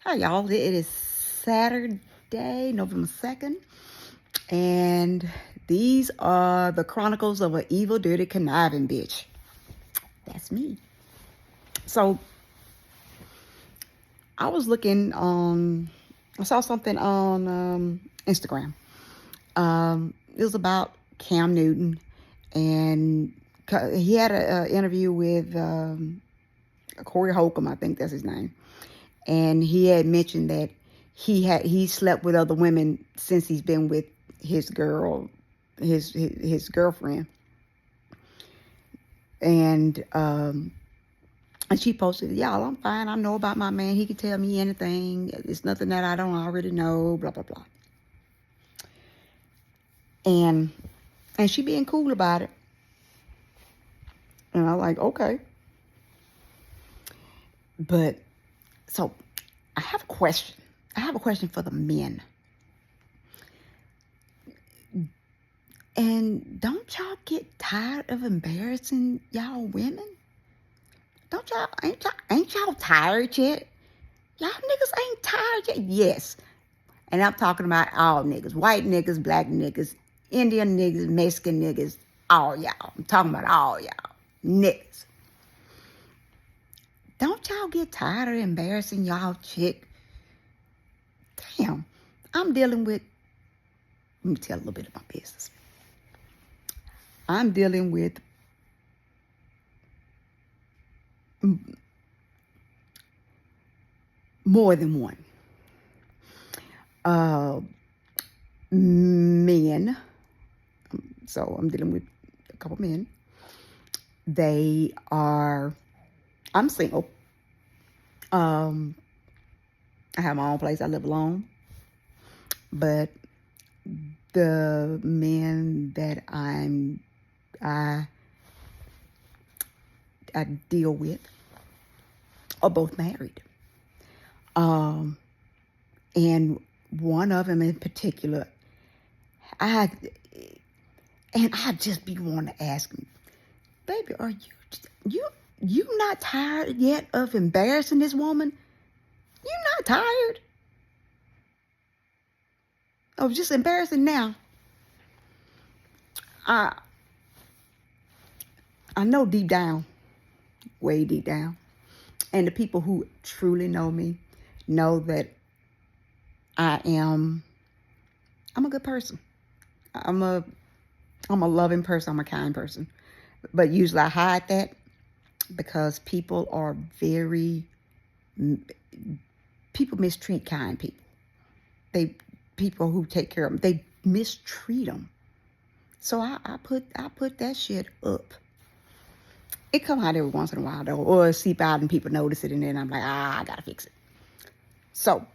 Hi, y'all. It is Saturday, November 2nd, and these are the chronicles of an evil, dirty, conniving bitch. That's me. So, I was looking on, I saw something on Instagram. It was about Cam Newton, and he had an interview with Corey Holcomb, I think that's his name. And he had mentioned that he slept with other women since he's been with his girlfriend, and she posted, "Y'all, I'm fine. I know about my man. He can tell me anything. It's nothing that I don't already know. Blah blah blah." And she being cool about it, and I'm like, okay, but so I have a question. I have a question for the men. And don't y'all get tired of embarrassing y'all women? Don't y'all, ain't y'all tired yet? Y'all niggas ain't tired yet? Yes. And I'm talking about all niggas. White niggas, black niggas, Indian niggas, Mexican niggas, all y'all. I'm talking about all y'all. Niggas. Don't y'all get tired of embarrassing y'all chick? Damn. I'm dealing with, let me tell a little bit of my business. I'm dealing with more than one. Men. So I'm dealing with a couple men. I'm single. I have my own place. I live alone. But the men that I deal with are both married. And one of them in particular, I just be wanting to ask him, baby, are you not tired yet of embarrassing this woman? You not tired of just embarrassing now? I know deep down, way deep down, and the people who truly know me know that I'm a good person. I'm a loving person. I'm a kind person. But usually I hide that because people mistreat kind people. People who take care of them, they mistreat them. So I put that shit up. It come out every once in a while though, or seep out and people notice it, and then I'm like, I gotta fix it. So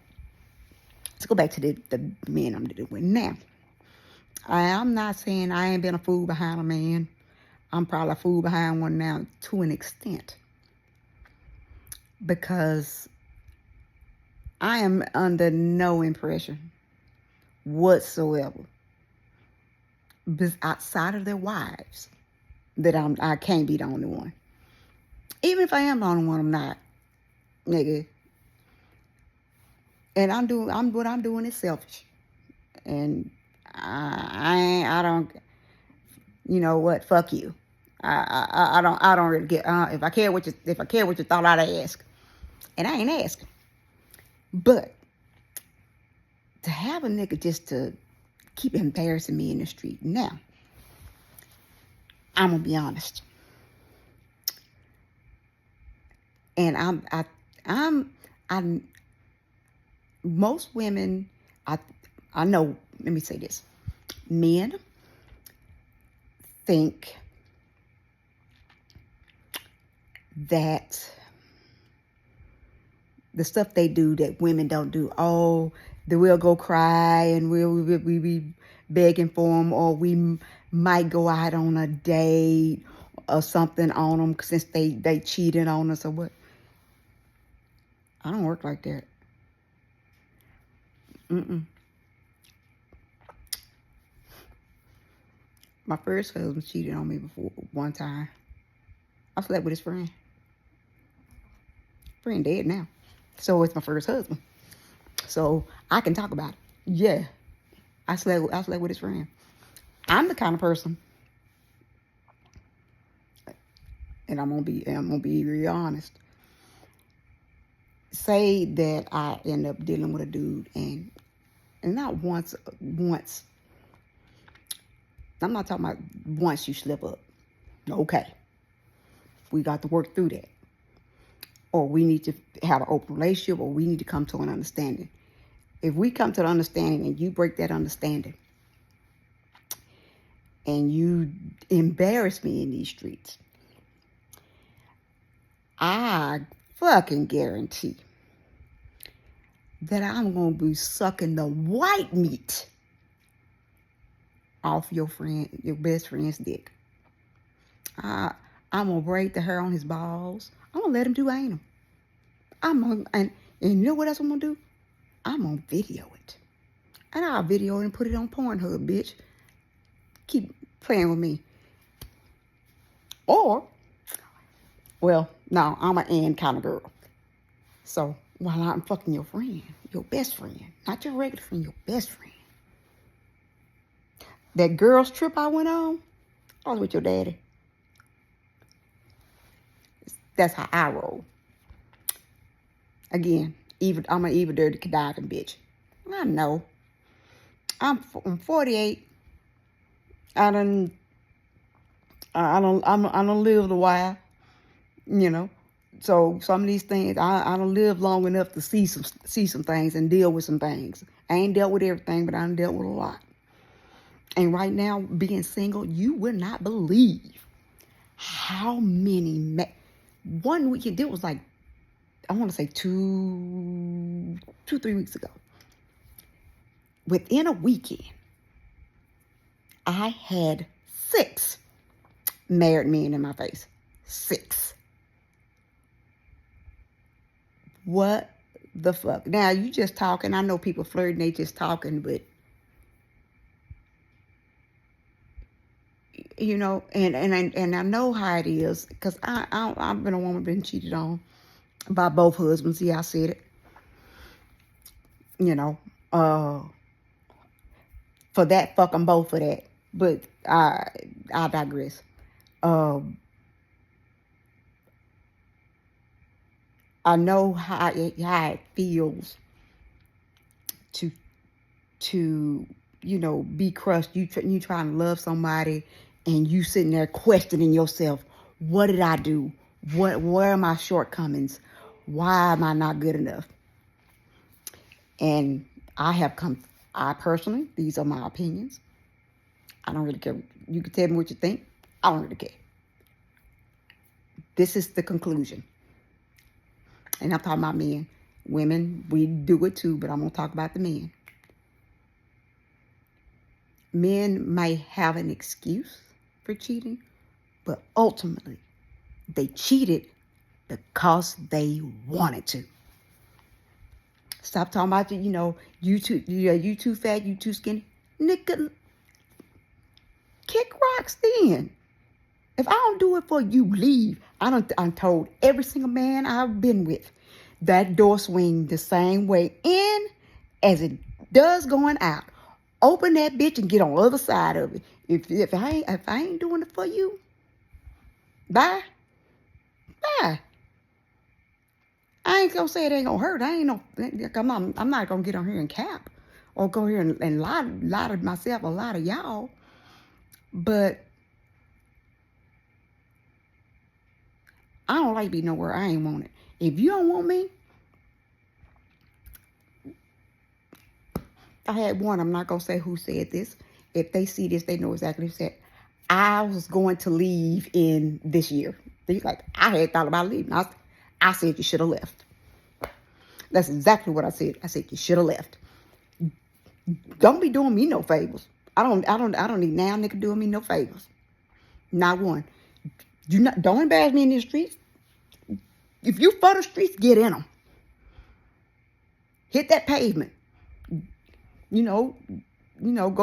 let's go back to the men I'm dealing with now. I'm not saying I ain't been a fool behind a man. I'm probably a fool behind one now to an extent, because I am under no impression whatsoever, outside of their wives, that I can't be the only one. Even if I am the only one, I'm not, nigga. And what I'm doing is selfish, and I don't, you know what? Fuck you. I don't really get. If I care what you thought, I'd ask, and I ain't asking. But to have a nigga just to keep embarrassing me in the street, now I'm gonna be honest, and I'm most women, I know. Let me say this: men think that the stuff they do that women don't do, we'll go cry and we be begging for them, or we might go out on a date or something on them since they cheated on us or what. I don't work like that. My first husband cheated on me before one time. I slept with his friend. Friend dead now. So it's my first husband. So I can talk about it. Yeah, I slept with his friend. I'm the kind of person, and I'm gonna be real honest. Say that I end up dealing with a dude, and not once. I'm not talking about once you slip up. Okay, we got to work through that, or we need to have an open relationship, or we need to come to an understanding. If we come to an understanding and you break that understanding, and you embarrass me in these streets, I fucking guarantee that I'm going to be sucking the white meat off your best friend's dick. I'm going to braid the hair on his balls. I'm going to let him do anal. And you know what else I'm going to do? I'm going to video it. And I'll video it and put it on Pornhub, bitch. Keep playing with me. Or, well, no, I'm an and kind of girl. So while I'm fucking your friend, your best friend, not your regular friend, your best friend. That girl's trip I went on, I was with your daddy. That's how I roll. Again, I'm an evil, dirty, conniving bitch. I know. I'm 48. I done lived a while, you know. So some of these things, I don't live long enough to see some things and deal with some things. I ain't dealt with everything, but I done dealt with a lot. And right now, being single, you will not believe how many one weekend. It was like, I want to say 3 weeks ago. Within a weekend, I had 6 married men in my face. 6. What the fuck? Now, you just talking. I know people flirting, they just talking, but, you know, and I know how it is, because I've been a woman been cheated on by both husbands. Yeah, I said it. You know, for that, fuck them both for that. But I digress. I know how it feels to be crushed. You trying to love somebody, and you sitting there questioning yourself. What did I do? Where are my shortcomings? Why am I not good enough? And I personally, these are my opinions. I don't really care. You can tell me what you think. I don't really care. This is the conclusion. And I'm talking about men. Women, we do it too, but I'm going to talk about the men. Men may have an excuse for cheating, but ultimately, they cheated because they wanted to. Stop talking about you too fat, you too skinny. Nigga, kick rocks then. If I don't do it for you, leave. I'm told every single man I've been with, that door swing the same way in as it does going out. Open that bitch and get on the other side of it. If I ain't doing it for you, bye. Bye. I ain't gonna say it ain't gonna hurt. I'm not gonna get on here and cap or go here and lie to myself, a lot of y'all. But I don't like to be nowhere I ain't want it. If you don't want me, I had one, I'm not going to say who said this. If they see this, they know exactly who said, I was going to leave in this year. He's like, I had thought about leaving. I said, you should have left. That's exactly what I said. I said, you should have left. Don't be doing me no favors. I don't need now nigga doing me no favors. Not one. Don't embarrass me in the streets. If you for the streets, get in them. Hit that pavement. Go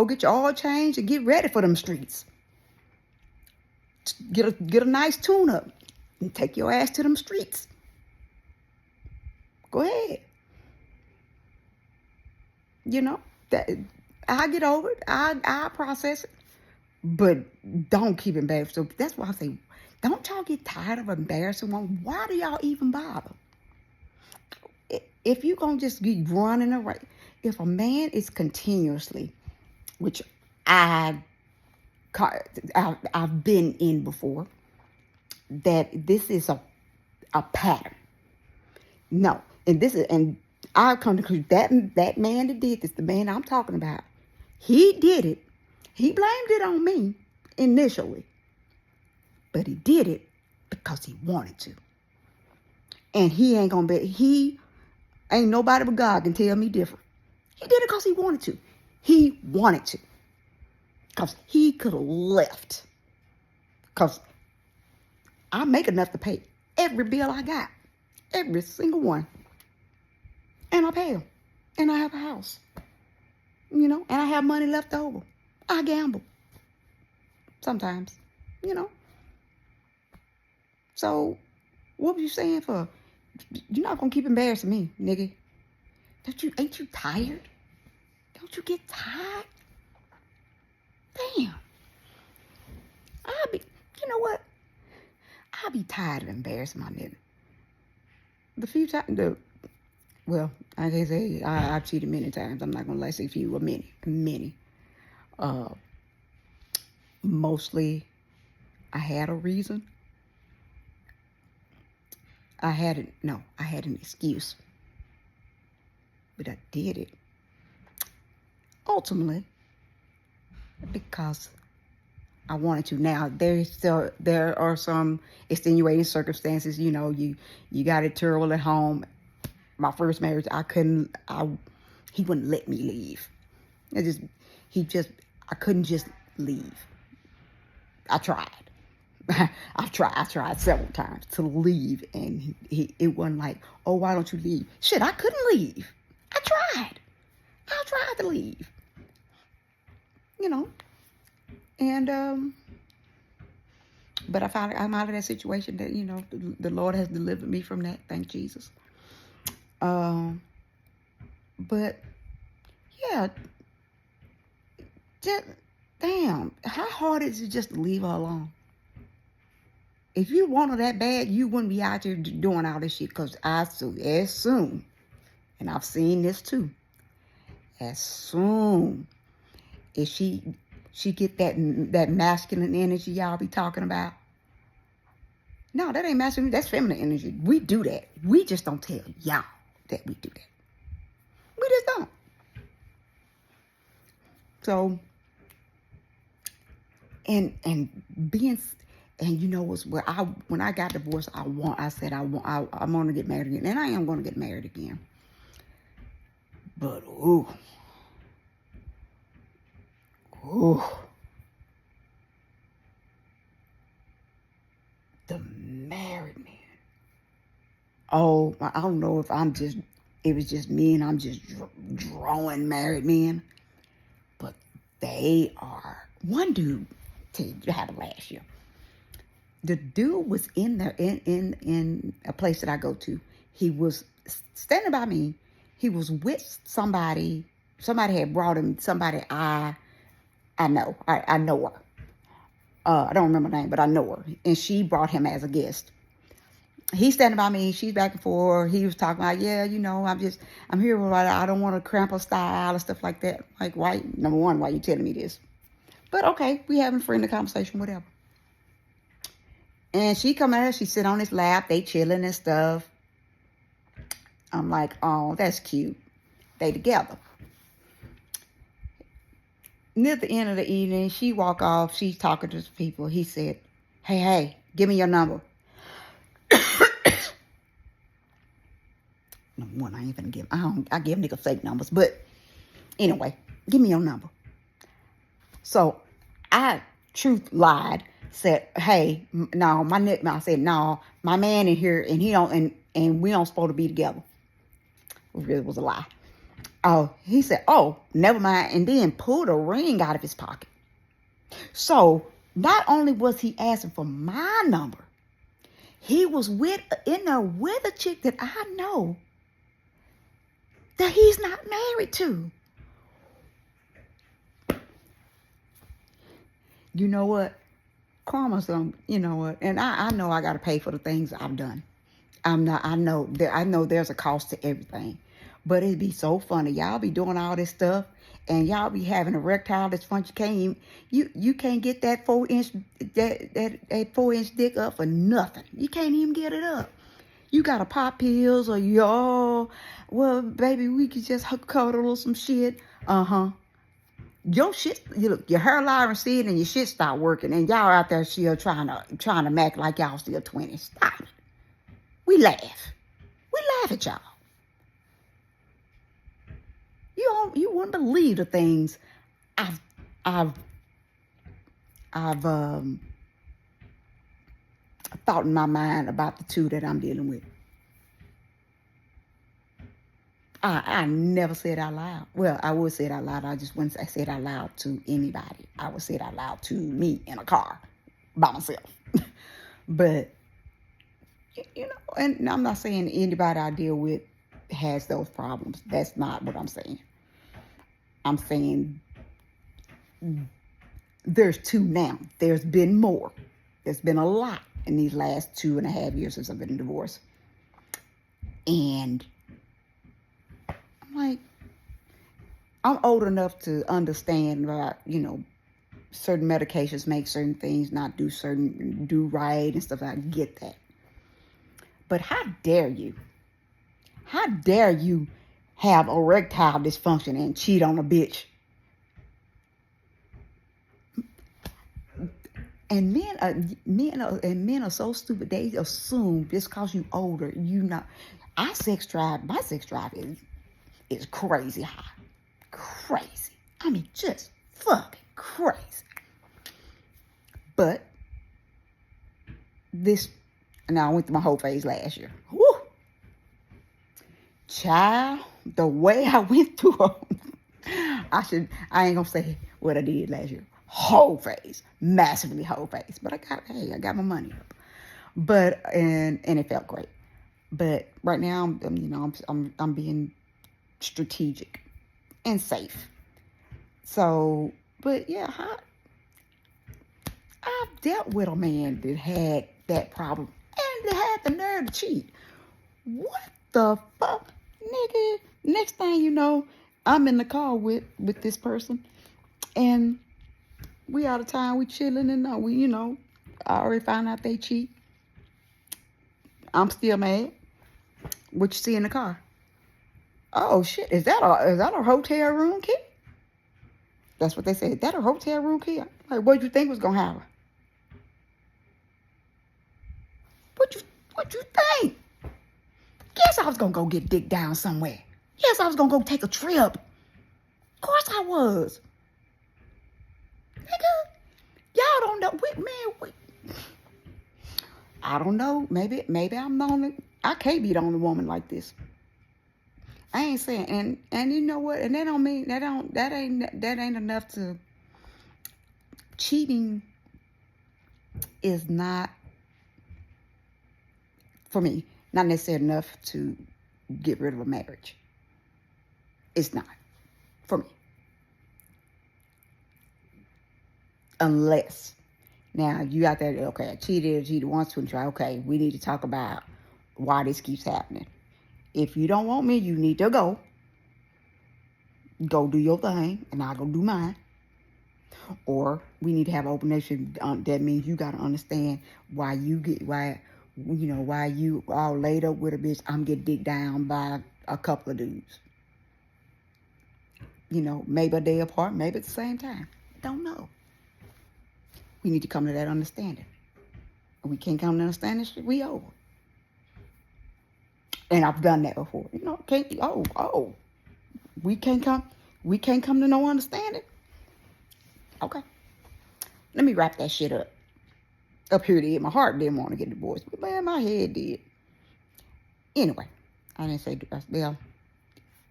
get your oil change and get ready for them streets. Get a nice tune up and take your ass to them streets. Go ahead. You know, that I get over it. I process it. But don't keep embarrassing. So that's why I say, don't y'all get tired of embarrassing one? Why do y'all even bother? If you're going to just be running around, if a man is continuously, which I've been in before, that this is a pattern. No. And I've come to conclude that man that did this, the man I'm talking about, he did it. He blamed it on me initially. But he did it because he wanted to. And he ain't nobody but God can tell me different. He did it because he wanted to. He wanted to. Because he could have left. Because I make enough to pay every bill I got. Every single one. And I pay them. And I have a house. You know, and I have money left over. I gamble. Sometimes. You know. So, what were you saying for? You're not going to keep embarrassing me, nigga. Ain't you tired? Don't you get tired? Damn. You know what? I'll be tired of embarrassing my nigga. The few times, well, I can say I've cheated many times. I'm not going to say few, many. Mostly, I had a reason. I had an excuse. But I did it. Ultimately, because I wanted to. Now, there are some extenuating circumstances. You know, you got it terrible at home. My first marriage, I he wouldn't let me leave. I couldn't just leave. I tried. I tried several times to leave, and it wasn't like, oh, why don't you leave? Shit, I couldn't leave. I tried to leave. You know, and but I'm out of that situation. That, you know, the Lord has delivered me from that. Thank Jesus. But yeah, just damn, how hard is it just to leave her alone? If you want her that bad, you wouldn't be out here doing all this shit. Because as soon, and I've seen this too, as soon as she get that masculine energy y'all be talking about. No, that ain't masculine. That's feminine energy. We do that. We just don't tell y'all that we do that. We just don't. So, and you know what's where when I got divorced, I'm going to get married again, and I am going to get married again. But ooh, the married man. Oh, I don't know if it was just me and I'm just drawing married men, but they are. One dude, tell you, happened last year. The dude was in there in a place that I go to. He was standing by me. He was with somebody. Somebody had brought him. Somebody I know. I know her. I don't remember her name, but I know her. And she brought him as a guest. He's standing by me. She's back and forth. He was talking about, yeah, you know, I'm here. I don't want to cramp her style and stuff like that. Like, why? Number one, why you telling me this? But okay, we having a friendly conversation, whatever. And she come out, she sit on his lap, they chilling and stuff. I'm like, oh, that's cute. They together. Near the end of the evening, she walk off, she's talking to people. He said, hey, give me your number. Number one, I ain't gonna give, I give niggas fake numbers, but anyway, give me your number. So I truth lied. Said, hey, no, I said, no, my man in here, and he don't, and we don't supposed to be together. It really was a lie. Oh, he said, oh, never mind, and then pulled a ring out of his pocket. So not only was he asking for my number, he was in there with a chick that I know that he's not married to. You know what? Karma's you know what? And I know I got to pay for the things I've done. I know there's a cost to everything. But it'd be so funny. Y'all be doing all this stuff and y'all be having erectile dysfunction. You can't get that 4-inch that 4-inch dick up for nothing. You can't even get it up. You gotta pop pills or well, baby, we could just cuddle or some shit. Uh-huh. Your shit, look, your hairline recede and your shit start working, and y'all out there still trying to act like y'all still 20. Stop it. We laugh. We laugh at y'all. You wouldn't believe the things I've thought in my mind about the two that I'm dealing with. I never said out loud. Well, I would say it out loud. I just wouldn't say it out loud to anybody. I would say it out loud to me in a car by myself. But, you know, and I'm not saying anybody I deal with has those problems. That's not what I'm saying. I'm saying there's two now. There's been more. There's been a lot in these last 2.5 years since I've been divorced. And like, I'm old enough to understand that, certain medications make certain things not do right and stuff. I get that. But how dare you? How dare you have erectile dysfunction and cheat on a bitch? And men are so stupid. They assume just because you older, you not. My sex drive is crazy high. Crazy. I mean, just fucking crazy. But now I went through my whole phase last year. Woo! Child, the way I went through I ain't gonna say what I did last year. Whole phase. Massively whole phase. But I got my money up. But, and it felt great. But right now, I'm being strategic and safe. So, but yeah, I've dealt with a man that had that problem and that had the nerve to cheat. What the fuck, nigga? Next thing you know, I'm in the car with this person, and we out of time. We chilling, and I already found out they cheat. I'm still mad. What you see in the car? Oh shit! Is that a hotel room key? That's what they said. Is that a hotel room key? Like, what you think was gonna happen? What you think? Guess I was gonna go get dick down somewhere. Yes, I was gonna go take a trip. Of course I was. Nigga, y'all don't know. I don't know. Maybe I'm the only. I can't be the only woman like this. I ain't saying, and you know what? And that don't mean that ain't enough to. Cheating is not, for me, not necessarily enough to get rid of a marriage. It's not, for me. Unless, now you out there, okay, I cheated once, to try. Okay, we need to talk about why this keeps happening. If you don't want me, you need to go. Go do your thing, and I'll go do mine. Or we need to have open. That means you got to understand why you all laid up with a bitch. I'm getting dick down by a couple of dudes. Maybe a day apart, maybe at the same time. Don't know. We need to come to that understanding. If we can't come to understanding, we over. And I've done that before. We can't come to no understanding. Okay. Let me wrap that shit up. Up here did. My heart didn't want to get divorced, but man, my head did. Anyway, I didn't say, well,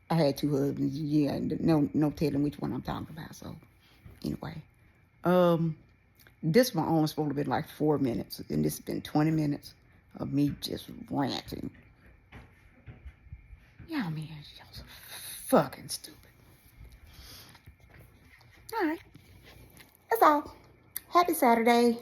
I had 2 husbands. Yeah, no telling which one I'm talking about. So, anyway, this one only supposed to be like 4 minutes, and this has been 20 minutes of me just ranting. Yeah, man, y'all so fucking stupid. All right, that's all. Happy Saturday.